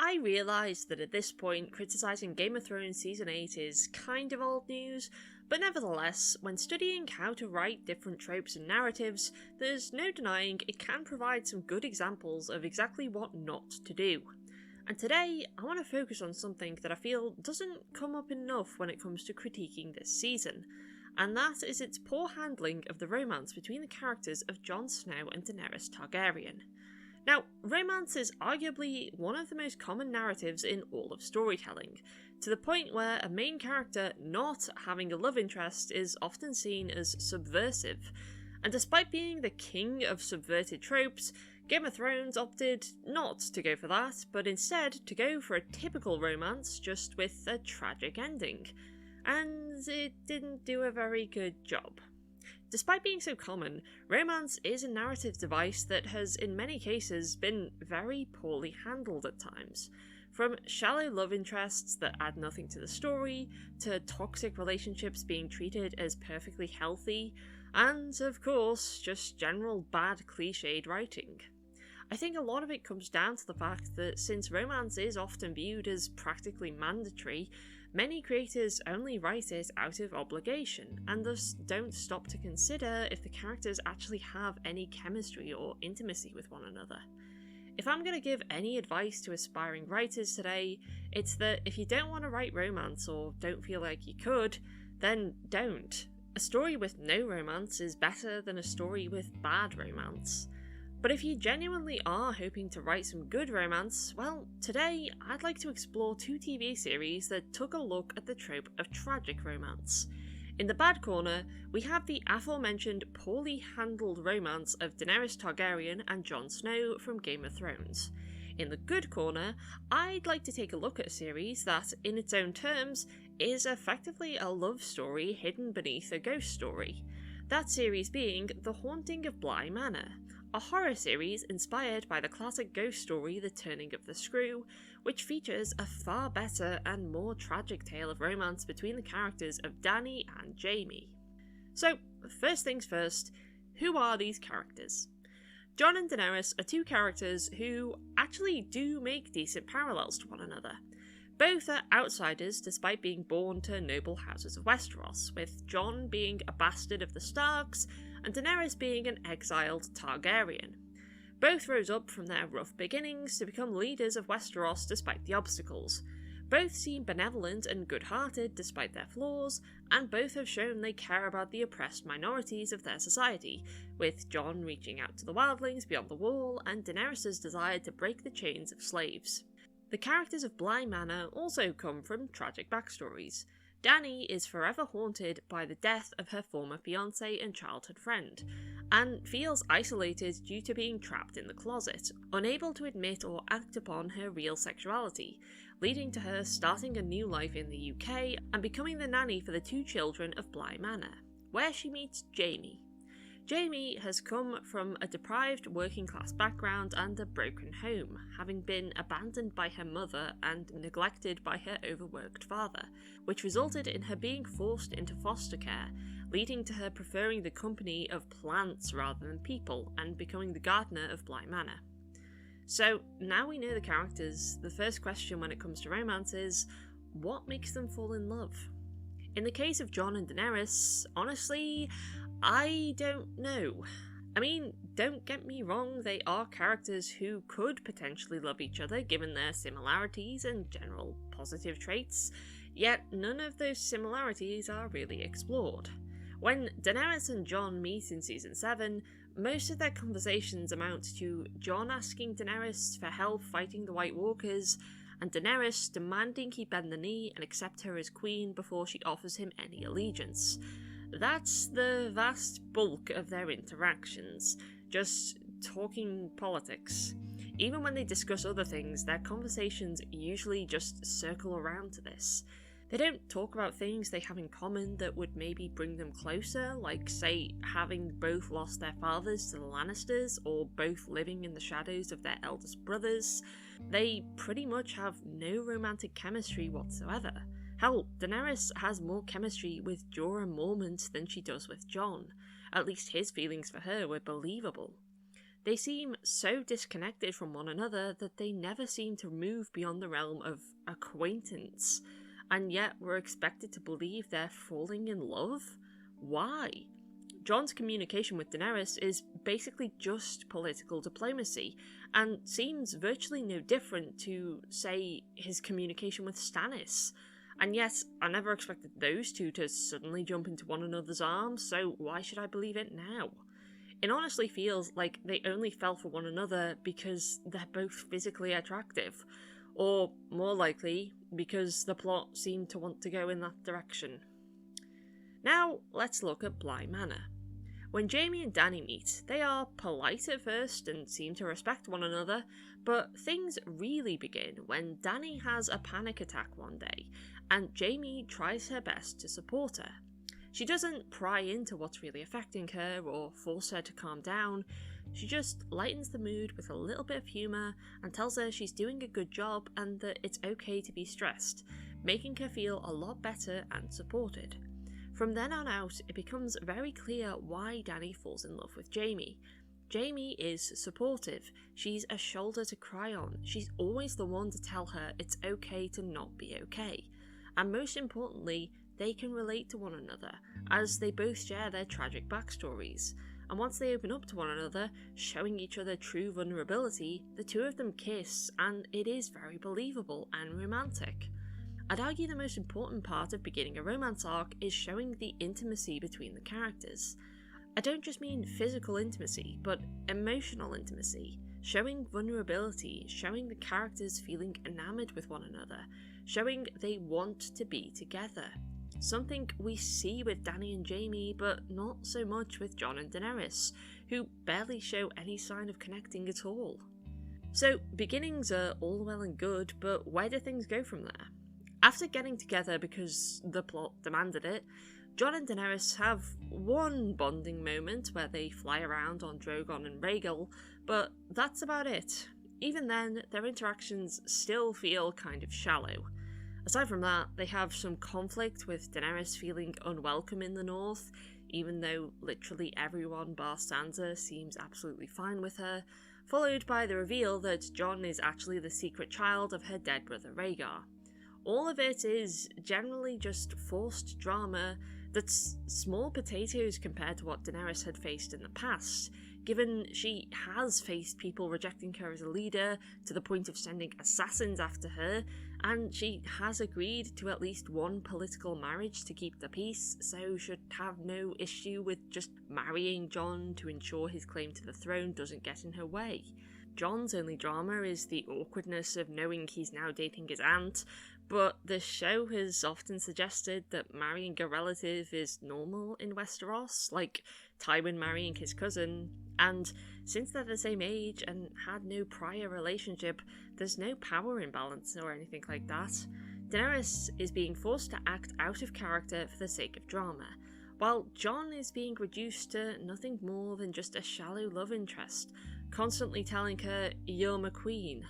I realise that at this point, criticising Game of Thrones Season 8 is kind of old news, but nevertheless, when studying how to write different tropes and narratives, there's no denying it can provide some good examples of exactly what not to do. And today, I want to focus on something that I feel doesn't come up enough when it comes to critiquing this season, and that is its poor handling of the romance between the characters of Jon Snow and Daenerys Targaryen. Now, romance is arguably one of the most common narratives in all of storytelling, to the point where a main character not having a love interest is often seen as subversive. And despite being the king of subverted tropes, Game of Thrones opted not to go for that, but instead to go for a typical romance just with a tragic ending. And it didn't do a very good job. Despite being so common, romance is a narrative device that has in many cases been very poorly handled at times. From shallow love interests that add nothing to the story, to toxic relationships being treated as perfectly healthy, and of course, just general bad cliched writing. I think a lot of it comes down to the fact that since romance is often viewed as practically mandatory, many creators only write it out of obligation, and thus don't stop to consider if the characters actually have any chemistry or intimacy with one another. If I'm going to give any advice to aspiring writers today, it's that if you don't want to write romance or don't feel like you could, then don't. A story with no romance is better than a story with bad romance. But if you genuinely are hoping to write some good romance, well, today I'd like to explore two TV series that took a look at the trope of tragic romance. In the bad corner, we have the aforementioned poorly handled romance of Daenerys Targaryen and Jon Snow from Game of Thrones. In the good corner, I'd like to take a look at a series that, in its own terms, is effectively a love story hidden beneath a ghost story. That series being The Haunting of Bly Manor, a horror series inspired by the classic ghost story The Turning of the Screw, which features a far better and more tragic tale of romance between the characters of Dani and Jaime. So, first things first, who are these characters? Jon and Daenerys are two characters who actually do make decent parallels to one another. Both are outsiders despite being born to noble houses of Westeros, with Jon being a bastard of the Starks and Daenerys being an exiled Targaryen. Both rose up from their rough beginnings to become leaders of Westeros despite the obstacles. Both seem benevolent and good-hearted despite their flaws, and both have shown they care about the oppressed minorities of their society, with Jon reaching out to the wildlings beyond the wall and Daenerys' desire to break the chains of slaves. The characters of Bly Manor also come from tragic backstories. Dani is forever haunted by the death of her former fiancé and childhood friend, and feels isolated due to being trapped in the closet, unable to admit or act upon her real sexuality, leading to her starting a new life in the UK and becoming the nanny for the two children of Bly Manor, where she meets Jaime. Jaime has come from a deprived working-class background and a broken home, having been abandoned by her mother and neglected by her overworked father, which resulted in her being forced into foster care, leading to her preferring the company of plants rather than people and becoming the gardener of Bly Manor. So, now we know the characters, the first question when it comes to romance is, what makes them fall in love? In the case of Jon and Daenerys, honestly, I don't know. I mean, don't get me wrong, they are characters who could potentially love each other given their similarities and general positive traits, yet none of those similarities are really explored. When Daenerys and Jon meet in Season 7, most of their conversations amount to Jon asking Daenerys for help fighting the White Walkers, and Daenerys demanding he bend the knee and accept her as queen before she offers him any allegiance. That's the vast bulk of their interactions, just talking politics. Even when they discuss other things, their conversations usually just circle around to this. They don't talk about things they have in common that would maybe bring them closer, like, say, having both lost their fathers to the Lannisters, or both living in the shadows of their eldest brothers. They pretty much have no romantic chemistry whatsoever. Hell, Daenerys has more chemistry with Jorah Mormont than she does with Jon. At least his feelings for her were believable. They seem so disconnected from one another that they never seem to move beyond the realm of acquaintance, and yet we're expected to believe they're falling in love? Why? Jon's communication with Daenerys is basically just political diplomacy, and seems virtually no different to, say, his communication with Stannis. And yet, I never expected those two to suddenly jump into one another's arms, so why should I believe it now? It honestly feels like they only fell for one another because they're both physically attractive, or more likely, because the plot seemed to want to go in that direction. Now, let's look at Bly Manor. When Jaime and Dani meet, they are polite at first and seem to respect one another, but things really begin when Dani has a panic attack one day, and Jaime tries her best to support her. She doesn't pry into what's really affecting her or force her to calm down. She just lightens the mood with a little bit of humour and tells her she's doing a good job and that it's okay to be stressed, making her feel a lot better and supported. From then on out, it becomes very clear why Dani falls in love with Jaime. Jaime is supportive. She's a shoulder to cry on. She's always the one to tell her it's okay to not be okay. And most importantly, they can relate to one another, as they both share their tragic backstories. And once they open up to one another, showing each other true vulnerability, the two of them kiss, and it is very believable and romantic. I'd argue the most important part of beginning a romance arc is showing the intimacy between the characters. I don't just mean physical intimacy, but emotional intimacy. Showing vulnerability, showing the characters feeling enamoured with one another, showing they want to be together. Something we see with Dani and Jaime, but not so much with Jon and Daenerys, who barely show any sign of connecting at all. So, beginnings are all well and good, but where do things go from there? After getting together because the plot demanded it, Jon and Daenerys have one bonding moment where they fly around on Drogon and Rhaegal, but that's about it. Even then, their interactions still feel kind of shallow. Aside from that, they have some conflict with Daenerys feeling unwelcome in the north, even though literally everyone bar Sansa seems absolutely fine with her, followed by the reveal that Jon is actually the secret child of her dead brother Rhaegar. All of it is generally just forced drama that's small potatoes compared to what Daenerys had faced in the past, given she has faced people rejecting her as a leader to the point of sending assassins after her, and she has agreed to at least one political marriage to keep the peace, so should have no issue with just marrying Jon to ensure his claim to the throne doesn't get in her way. Jon's only drama is the awkwardness of knowing he's now dating his aunt, but the show has often suggested that marrying a relative is normal in Westeros, like Tywin marrying his cousin, and since they're the same age and had no prior relationship, there's no power imbalance or anything like that. Daenerys is being forced to act out of character for the sake of drama, while Jon is being reduced to nothing more than just a shallow love interest, constantly telling her, "You're my queen."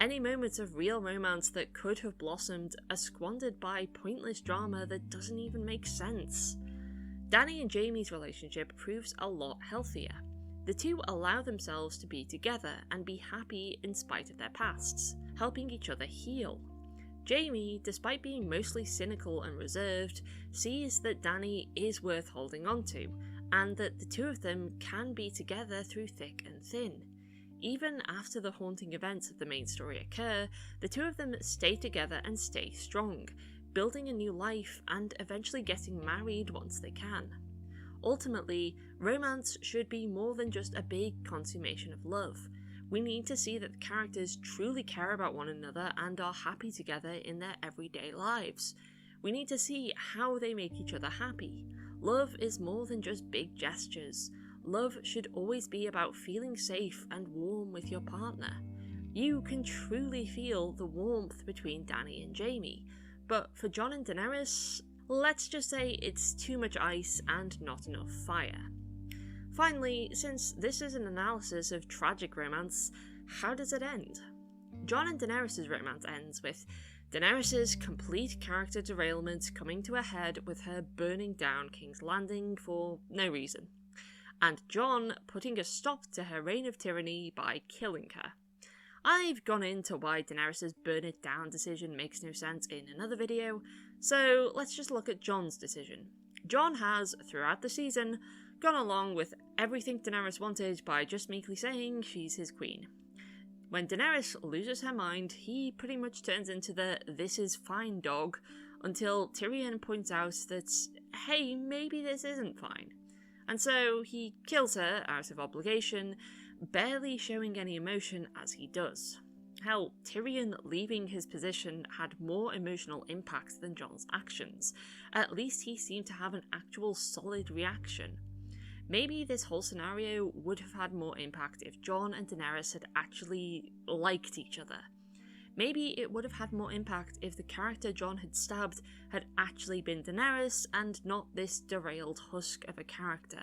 Any moments of real romance that could have blossomed are squandered by pointless drama that doesn't even make sense. Dani and Jaime's relationship proves a lot healthier. The two allow themselves to be together and be happy in spite of their pasts, helping each other heal. Jaime, despite being mostly cynical and reserved, sees that Dani is worth holding on to, and that the two of them can be together through thick and thin. Even after the haunting events of the main story occur, the two of them stay together and stay strong, building a new life and eventually getting married once they can. Ultimately, romance should be more than just a big consummation of love. We need to see that the characters truly care about one another and are happy together in their everyday lives. We need to see how they make each other happy. Love is more than just big gestures. Love should always be about feeling safe and warm with your partner. You can truly feel the warmth between Dani and Jaime, but for Jon and Daenerys, let's just say it's too much ice and not enough fire. Finally, since this is an analysis of tragic romance, how does it end? Jon and Daenerys' romance ends with Daenerys' complete character derailment coming to a head with her burning down King's Landing for no reason. and Jon putting a stop to her reign of tyranny by killing her. I've gone into why Daenerys' burn it down decision makes no sense in another video, so let's just look at Jon's decision. Jon has, throughout the season, gone along with everything Daenerys wanted by just meekly saying she's his queen. When Daenerys loses her mind, he pretty much turns into the "this is fine" dog, until Tyrion points out that, hey, maybe this isn't fine. And so he kills her out of obligation, barely showing any emotion as he does. Hell, Tyrion leaving his position had more emotional impact than Jon's actions. At least he seemed to have an actual solid reaction. Maybe this whole scenario would have had more impact if Jon and Daenerys had actually liked each other. Maybe it would have had more impact if the character Jon had stabbed had actually been Daenerys and not this derailed husk of a character.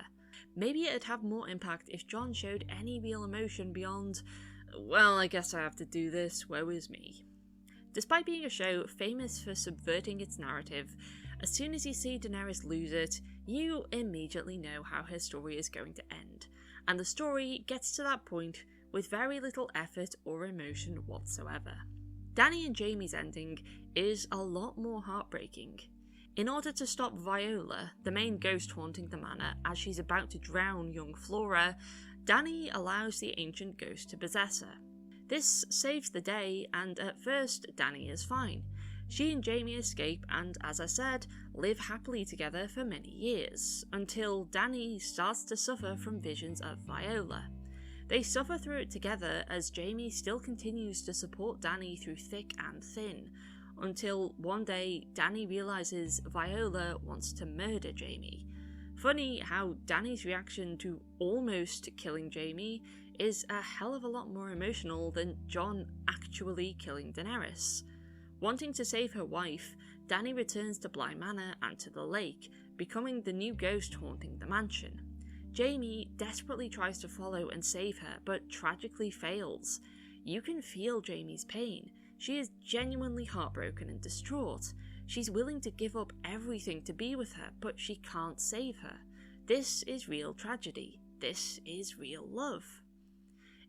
Maybe it'd have more impact if Jon showed any real emotion beyond, well, I guess I have to do this, woe is me. Despite being a show famous for subverting its narrative, as soon as you see Daenerys lose it, you immediately know how her story is going to end, and the story gets to that point with very little effort or emotion whatsoever. Dani and Jaime's ending is a lot more heartbreaking. In order to stop Viola, the main ghost haunting the manor, as she's about to drown young Flora, Dani allows the ancient ghost to possess her. This saves the day, and at first Dani is fine. She and Jaime escape and, as I said, live happily together for many years, until Dani starts to suffer from visions of Viola. They suffer through it together as Jaime still continues to support Dani through thick and thin, until one day Dani realises Viola wants to murder Jaime. Funny how Dani's reaction to almost killing Jaime is a hell of a lot more emotional than Jon actually killing Daenerys. Wanting to save her wife, Dani returns to Bly Manor and to the lake, becoming the new ghost haunting the mansion. Jaime desperately tries to follow and save her, but tragically fails. You can feel Jaime's pain. She is genuinely heartbroken and distraught. She's willing to give up everything to be with her, but she can't save her. This is real tragedy. This is real love.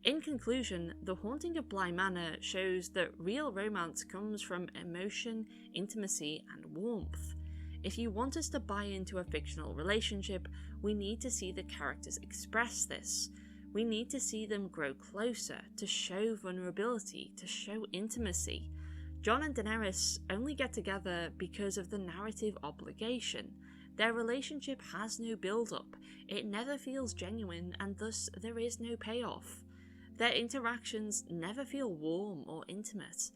In conclusion, The Haunting of Bly Manor shows that real romance comes from emotion, intimacy, and warmth. If you want us to buy into a fictional relationship, we need to see the characters express this. We need to see them grow closer, to show vulnerability, to show intimacy. Jon and Daenerys only get together because of the narrative obligation. Their relationship has no build-up, it never feels genuine, and thus there is no payoff. Their interactions never feel warm or intimate.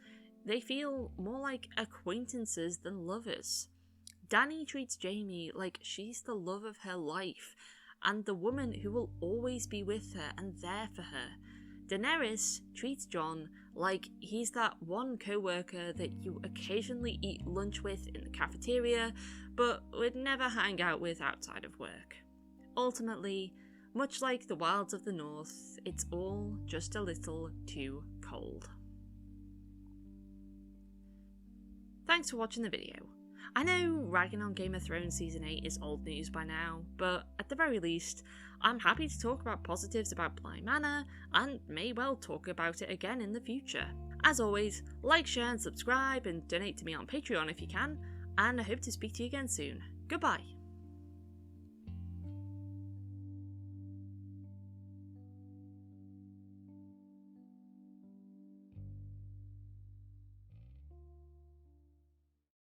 They feel more like acquaintances than lovers. Dani treats Jaime like she's the love of her life, and the woman who will always be with her and there for her. Daenerys treats Jon like he's that one co-worker that you occasionally eat lunch with in the cafeteria, but would never hang out with outside of work. Ultimately, much like the wilds of the north, it's all just a little too cold. Thanks for watching the video. I know ragging on Game of Thrones Season 8 is old news by now, but at the very least, I'm happy to talk about positives about Bly Manor, and may well talk about it again in the future. As always, like, share and subscribe, and donate to me on Patreon if you can, and I hope to speak to you again soon. Goodbye!